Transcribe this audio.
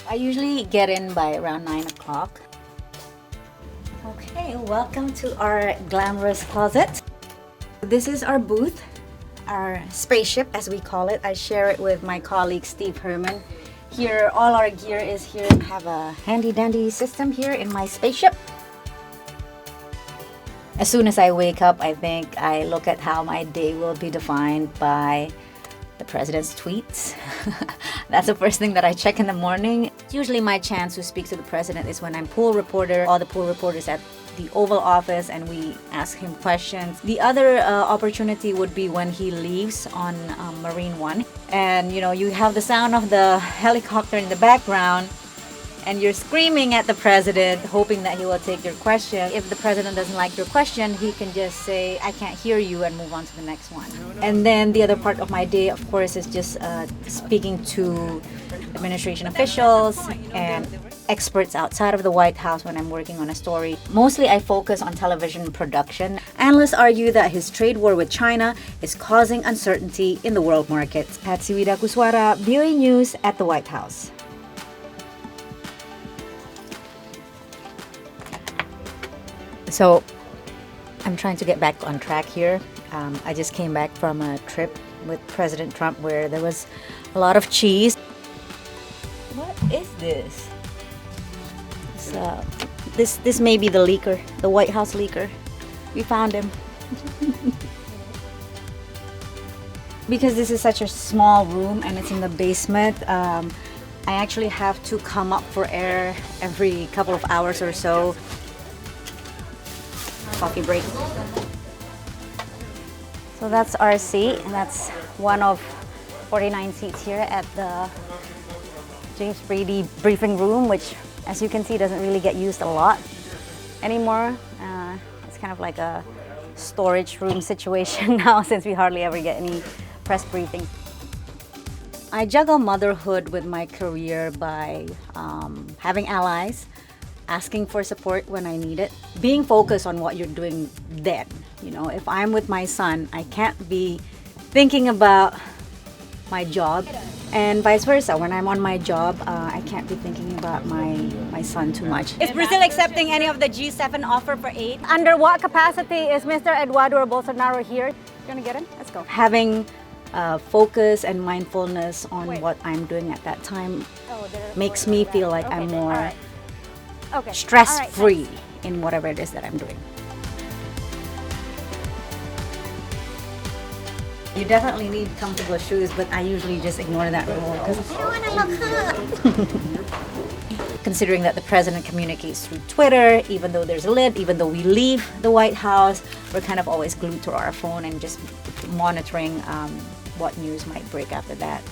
I usually get in by around 9 o'clock. Okay, welcome to our glamorous closet. This is our booth, our spaceship as we call it. I share it with my colleague Steve Herman. Here, all our gear is here. I have a handy dandy system here in my spaceship. As soon as I wake up, I think I look at how my day will be defined by the president's tweets. That's the first thing that I check in the morning. Usually my chance to speak to the president is when I'm pool reporter, all the pool reporters at the Oval Office, and we ask him questions. The other opportunity would be when he leaves on Marine One. And you know, you have the sound of the helicopter in the background, and you're screaming at the president, hoping that he will take your question. If the president doesn't like your question, he can just say, I can't hear you, and move on to the next one. And then the other part of my day, of course, is just speaking to administration officials and experts outside of the White House when I'm working on a story. Mostly I focus on television production. Analysts argue that his trade war with China is causing uncertainty in the world markets. Patsy Widaskuswara, VOA News at the White House. So I'm trying to get back on track here. I just came back from a trip with President Trump where there was a lot of cheese. What is this? This may be the leaker, the White House leaker. We found him. Because this is such a small room and it's in the basement, I actually have to come up for air every couple of hours or so. Coffee break. So that's our seat, and that's one of 49 seats here at the James Brady briefing room, which, as you can see, doesn't really get used a lot anymore. It's kind of like a storage room situation now since we hardly ever get any press briefings. I juggle motherhood with my career by having allies, asking for support when I need it, being focused on what you're doing then. You know, if I'm with my son, I can't be thinking about my job, and vice versa. When I'm on my job, I can't be thinking about my son too much. Is Brazil accepting any of the G7 offer for aid? Under what capacity is Mr. Eduardo Bolsonaro here? You gonna get him? Let's go. Having focus and mindfulness on what I'm doing at that time makes me feel like I'm more stress-free in whatever it is that I'm doing. You definitely need comfortable shoes, but I usually just ignore that rule because I don't want to look hot. Considering that the president communicates through Twitter, even though there's a lid, even though we leave the White House, we're kind of always glued to our phone and just monitoring what news might break after that.